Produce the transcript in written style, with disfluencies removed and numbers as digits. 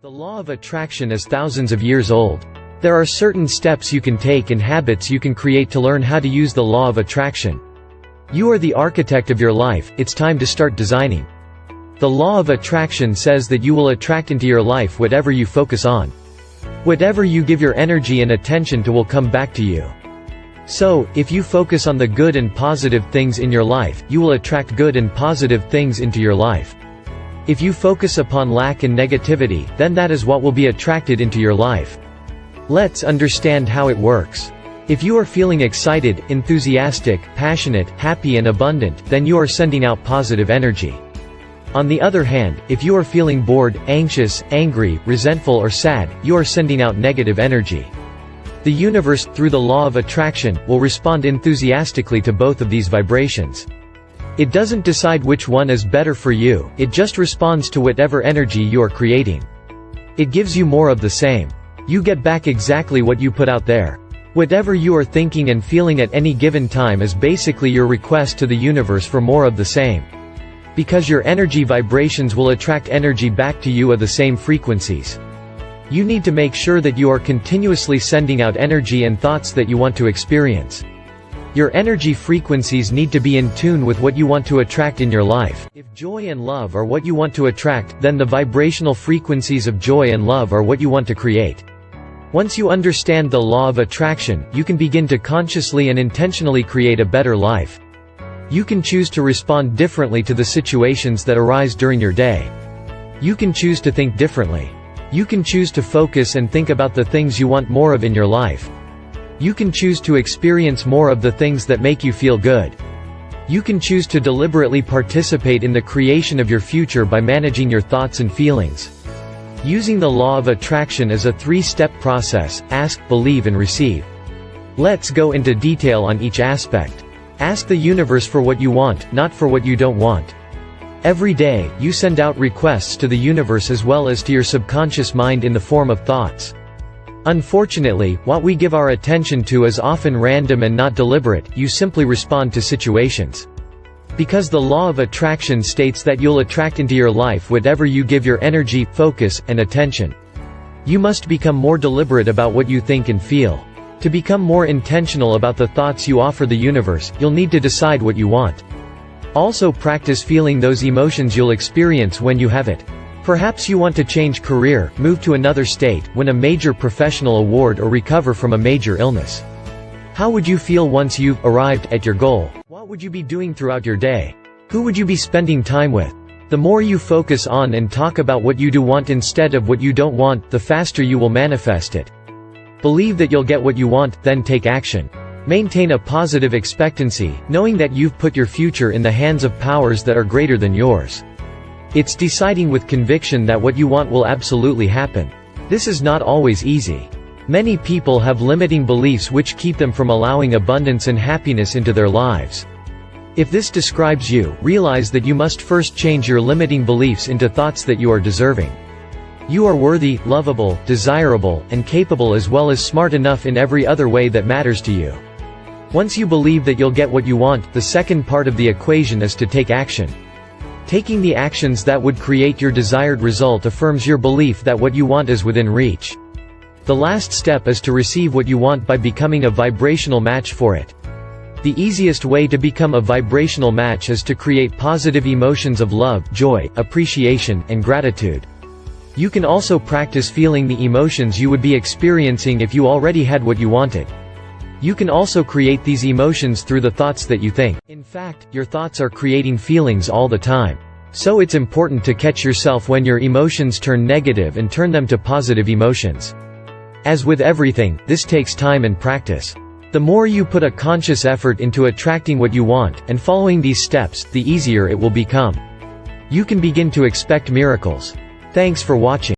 The law of attraction is thousands of years old. There are certain steps you can take and habits you can create to learn how to use the law of attraction. You are the architect of your life, it's time to start designing. The law of attraction says that you will attract into your life whatever you focus on. Whatever you give your energy and attention to will come back to you. So, if you focus on the good and positive things in your life, you will attract good and positive things into your life. If you focus upon lack and negativity, then that is what will be attracted into your life. Let's understand how it works. If you are feeling excited, enthusiastic, passionate, happy and abundant, then you are sending out positive energy. On the other hand, if you are feeling bored, anxious, angry, resentful or sad, you are sending out negative energy. The universe, through the law of attraction, will respond enthusiastically to both of these vibrations. It doesn't decide which one is better for you, it just responds to whatever energy you are creating. It gives you more of the same. You get back exactly what you put out there. Whatever you are thinking and feeling at any given time is basically your request to the universe for more of the same. Because your energy vibrations will attract energy back to you of the same frequencies. You need to make sure that you are continuously sending out energy and thoughts that you want to experience. Your energy frequencies need to be in tune with what you want to attract in your life. If joy and love are what you want to attract, then the vibrational frequencies of joy and love are what you want to create. Once you understand the law of attraction, you can begin to consciously and intentionally create a better life. You can choose to respond differently to the situations that arise during your day. You can choose to think differently. You can choose to focus and think about the things you want more of in your life. You can choose to experience more of the things that make you feel good. You can choose to deliberately participate in the creation of your future by managing your thoughts and feelings. Using the law of attraction is a three-step process: ask, believe and receive. Let's go into detail on each aspect. Ask the universe for what you want, not for what you don't want. Every day, you send out requests to the universe as well as to your subconscious mind in the form of thoughts. Unfortunately, what we give our attention to is often random and not deliberate. You simply respond to situations. Because the law of attraction states that you'll attract into your life whatever you give your energy, focus, and attention. You must become more deliberate about what you think and feel. To become more intentional about the thoughts you offer the universe, you'll need to decide what you want. Also practice feeling those emotions you'll experience when you have it. Perhaps you want to change career, move to another state, win a major professional award or recover from a major illness. How would you feel once you've arrived at your goal? What would you be doing throughout your day? Who would you be spending time with? The more you focus on and talk about what you do want instead of what you don't want, the faster you will manifest it. Believe that you'll get what you want, then take action. Maintain a positive expectancy, knowing that you've put your future in the hands of powers that are greater than yours. It's deciding with conviction that what you want will absolutely happen. This is not always easy. Many people have limiting beliefs which keep them from allowing abundance and happiness into their lives. If this describes you, realize that you must first change your limiting beliefs into thoughts that you are deserving. You are worthy, lovable, desirable, and capable as well as smart enough in every other way that matters to you. Once you believe that you'll get what you want, the second part of the equation is to take action. Taking the actions that would create your desired result affirms your belief that what you want is within reach. The last step is to receive what you want by becoming a vibrational match for it. The easiest way to become a vibrational match is to create positive emotions of love, joy, appreciation, and gratitude. You can also practice feeling the emotions you would be experiencing if you already had what you wanted. You can also create these emotions through the thoughts that you think. In fact, your thoughts are creating feelings all the time. So it's important to catch yourself when your emotions turn negative and turn them to positive emotions. As with everything, this takes time and practice. The more you put a conscious effort into attracting what you want, and following these steps, the easier it will become. You can begin to expect miracles. Thanks for watching.